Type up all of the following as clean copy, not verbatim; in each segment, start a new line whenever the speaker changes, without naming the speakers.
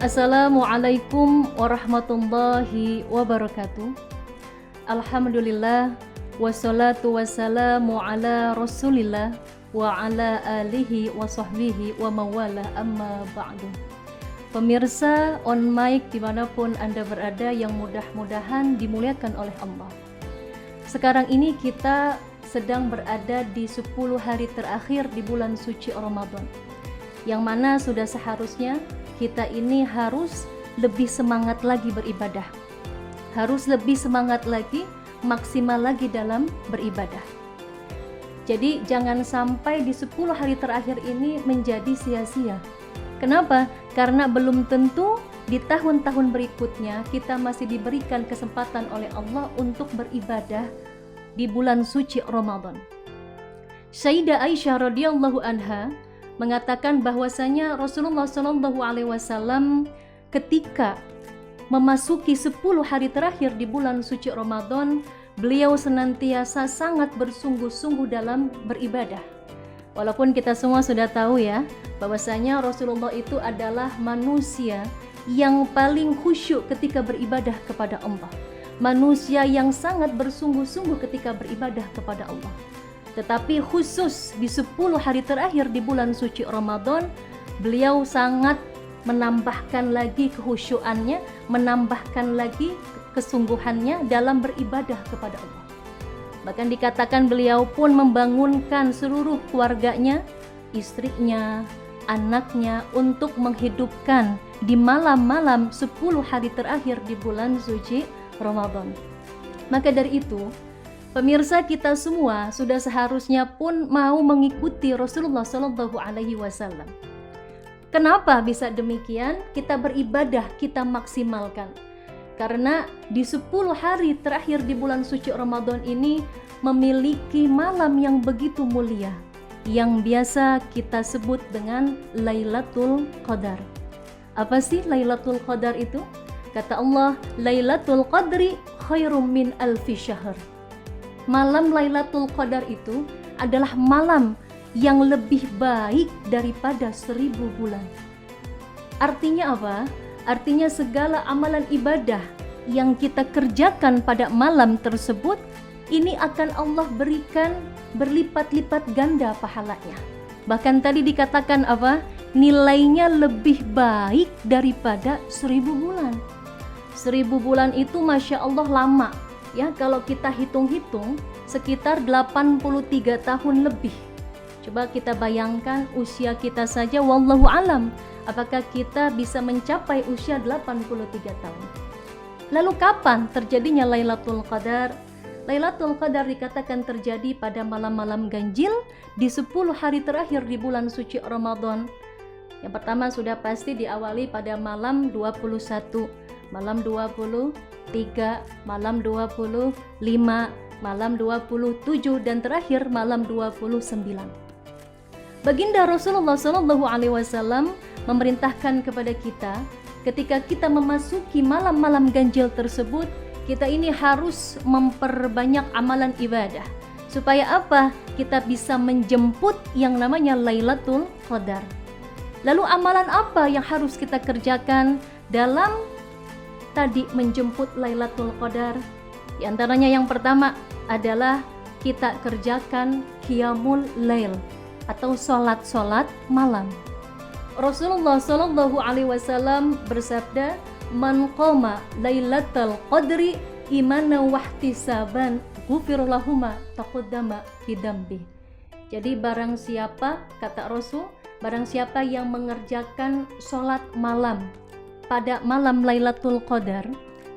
Assalamualaikum warahmatullahi wabarakatuh. Alhamdulillah, wassalatu wassalamu ala rasulillah wa ala alihi wa sahbihi wa mawalah, amma ba'du. Pemirsa on mic dimanapun Anda berada yang mudah-mudahan dimuliakan oleh Allah. Sekarang ini kita sedang berada di 10 hari terakhir di bulan suci Ramadan, yang mana sudah seharusnya kita ini harus lebih semangat lagi beribadah, harus lebih semangat lagi, maksimal lagi dalam beribadah. Jadi jangan sampai di 10 hari terakhir ini menjadi sia-sia. Kenapa? Karena belum tentu di tahun-tahun berikutnya kita masih diberikan kesempatan oleh Allah untuk beribadah di bulan suci Ramadan. Sayyidah Aisyah radhiyallahu anha mengatakan bahwasanya Rasulullah SAW ketika memasuki 10 hari terakhir di bulan suci Ramadan, beliau senantiasa sangat bersungguh-sungguh dalam beribadah. Walaupun kita semua sudah tahu ya, bahwasanya Rasulullah itu adalah manusia yang paling khusyuk ketika beribadah kepada Allah. Manusia yang sangat bersungguh-sungguh ketika beribadah kepada Allah. Tetapi khusus di 10 hari terakhir di bulan suci Ramadan, beliau sangat menambahkan lagi kekhusyuannya, menambahkan lagi kesungguhannya dalam beribadah kepada Allah. Bahkan dikatakan beliau pun membangunkan seluruh keluarganya, istrinya, anaknya untuk menghidupkan di malam-malam 10 hari terakhir di bulan suci Ramadan. Maka dari itu, pemirsa kita semua sudah seharusnya pun mau mengikuti Rasulullah SAW. Kenapa bisa demikian? Kita beribadah, kita maksimalkan. Karena di 10 hari terakhir di bulan suci Ramadan ini memiliki malam yang begitu mulia, yang biasa kita sebut dengan Lailatul Qadar. Apa sih Lailatul Qadar itu? Kata Allah, Lailatul Qadri khairum min alfi syahr. Malam Lailatul Qadar itu adalah malam yang lebih baik daripada 1000 bulan. Artinya apa? Artinya segala amalan ibadah yang kita kerjakan pada malam tersebut, ini akan Allah berikan berlipat-lipat ganda pahalanya. Bahkan tadi dikatakan apa? Nilainya lebih baik daripada 1000 bulan. 1000 bulan itu Masya Allah lama. Ya, kalau kita hitung-hitung sekitar 83 tahun lebih. Coba kita bayangkan usia kita saja, wallahu alam, apakah kita bisa mencapai usia 83 tahun. Lalu kapan terjadinya Lailatul Qadar? Lailatul Qadar dikatakan terjadi pada malam-malam ganjil di 10 hari terakhir di bulan suci Ramadan. Yang pertama sudah pasti diawali pada malam 21, malam 23, malam 25, malam 27, dan terakhir malam 29. Baginda Rasulullah SAW memerintahkan kepada kita, ketika kita memasuki malam-malam ganjil tersebut, kita ini harus memperbanyak amalan ibadah. Supaya apa? Kita bisa menjemput yang namanya Lailatul Qadar. Lalu amalan apa yang harus kita kerjakan dalam tadi menjemput Lailatul Qadar? Di antaranya yang pertama adalah kita kerjakan Qiyamul Lail atau sholat malam. Rasulullah SAW bersabda, "Man qama Lailatul Qadri imanan wahtisaban ghufira lahu ma taqaddama fi dambi." Jadi barang siapa, kata Rasul, barang siapa yang mengerjakan sholat malam pada malam Lailatul Qadar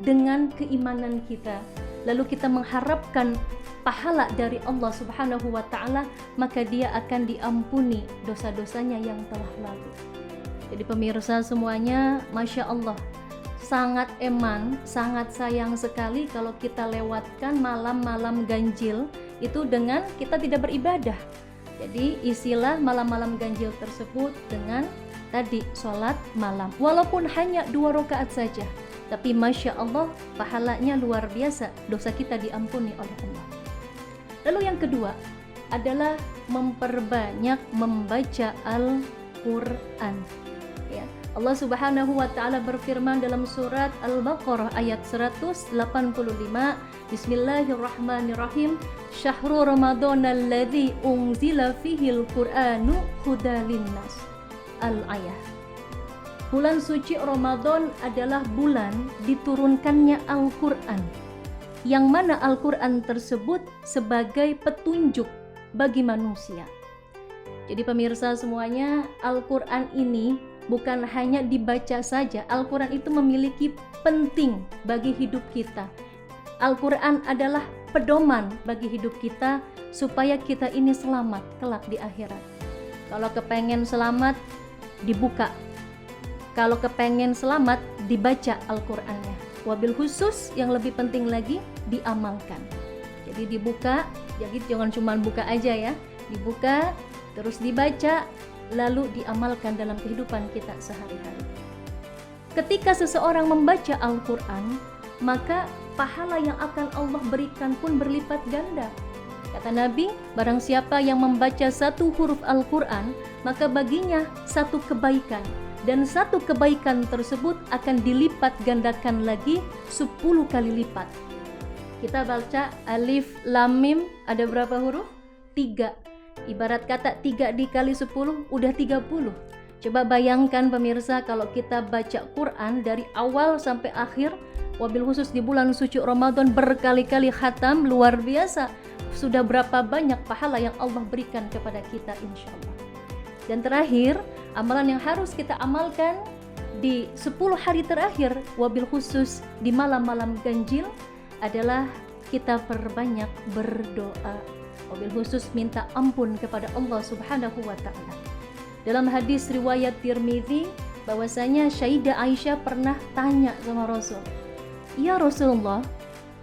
dengan keimanan kita, lalu kita mengharapkan pahala dari Allah Subhanahu wa Ta'ala, maka dia akan diampuni dosa-dosanya yang telah lalu. Jadi pemirsa semuanya, Masya Allah, sangat eman, sangat sayang sekali kalau kita lewatkan malam-malam ganjil itu dengan kita tidak beribadah. Jadi isilah malam-malam ganjil tersebut dengan tadi sholat malam, walaupun hanya 2 rakaat saja, tapi Masya Allah pahalanya luar biasa, dosa kita diampuni oleh Allah. Lalu yang kedua adalah memperbanyak membaca Al-Quran. Ya, Allah Subhanahu wa taala berfirman dalam surat Al-Baqarah ayat 185, Bismillahirrahmanirrahim. Syahrul Ramadhanal ladzi unzila fihil Qur'anu hudal linnas. Al-ayah. Bulan suci Ramadan adalah bulan diturunkannya Al-Qur'an. Yang mana Al-Qur'an tersebut sebagai petunjuk bagi manusia. Jadi pemirsa semuanya, Al-Qur'an ini bukan hanya dibaca saja. Al-Quran itu memiliki penting bagi hidup kita. Al-Quran adalah pedoman bagi hidup kita supaya kita ini selamat kelak di akhirat. Kalau kepengen selamat, dibuka. Kalau kepengen selamat, dibaca Al-Qurannya. Wabil khusus yang lebih penting lagi, diamalkan. Jadi dibuka, jadi jangan cuma buka aja ya. Dibuka, terus dibaca, lalu diamalkan dalam kehidupan kita sehari-hari. Ketika seseorang membaca Al-Quran, maka pahala yang akan Allah berikan pun berlipat ganda. Kata Nabi, barang siapa yang membaca satu huruf Al-Quran, maka baginya satu kebaikan. Dan satu kebaikan tersebut akan dilipat gandakan lagi 10 kali lipat. Kita baca alif, lam, mim, ada berapa huruf? 3. Ibarat kata 3 dikali 10 udah 30. Coba bayangkan pemirsa kalau kita baca Quran dari awal sampai akhir, wabil khusus di bulan suci Ramadan berkali-kali khatam, luar biasa. Sudah berapa banyak pahala yang Allah berikan kepada kita insya Allah. Dan terakhir, amalan yang harus kita amalkan di 10 hari terakhir, wabil khusus di malam-malam ganjil adalah kita perbanyak berdoa. Wabil khusus minta ampun kepada Allah Subhanahu wa taala. Dalam hadis riwayat Tirmidzi bahwasanya Sayyidah Aisyah pernah tanya sama Rasul, "Ya Rasulullah,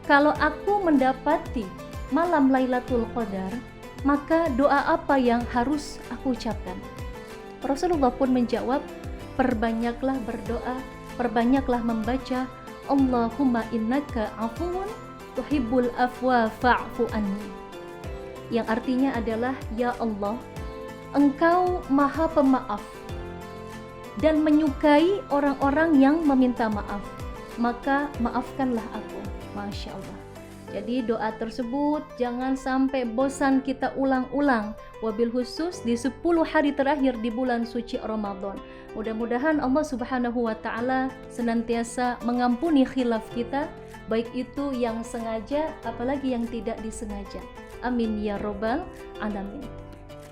kalau aku mendapati malam Lailatul Qadar, maka doa apa yang harus aku ucapkan?" Rasulullah pun menjawab, "Perbanyaklah berdoa, perbanyaklah membaca Allahumma innaka afuwun tuhibbul afwa fa'fu anni." Yang artinya adalah, ya Allah, Engkau maha pemaaf dan menyukai orang-orang yang meminta maaf, maka maafkanlah aku. Masya Allah. Jadi doa tersebut jangan sampai bosan kita ulang-ulang, wabil khusus di 10 hari terakhir di bulan suci Ramadan. Mudah-mudahan Allah Subhanahu wa taala senantiasa mengampuni khilaf kita, baik itu yang sengaja apalagi yang tidak disengaja. Amin ya robbal alamin.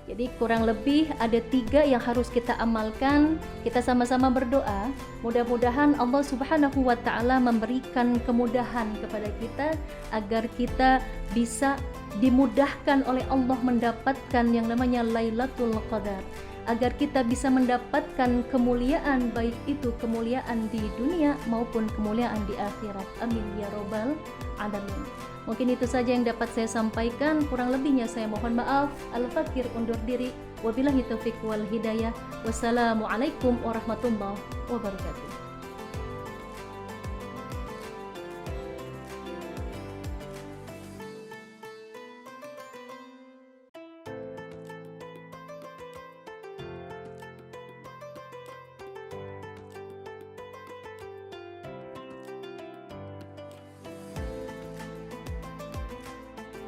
Jadi kurang lebih ada 3 yang harus kita amalkan. Kita sama-sama berdoa, mudah-mudahan Allah Subhanahu wa taala memberikan kemudahan kepada kita agar kita bisa dimudahkan oleh Allah mendapatkan yang namanya Lailatul Qadar, agar kita bisa mendapatkan kemuliaan, baik itu kemuliaan di dunia maupun kemuliaan di akhirat. Amin ya robbal alamin. Mungkin itu saja yang dapat saya sampaikan, kurang lebihnya saya mohon maaf. Al-Fakir undur diri. Wabillahi taufiq wal hidayah. Wassalamualaikum warahmatullahi wabarakatuh.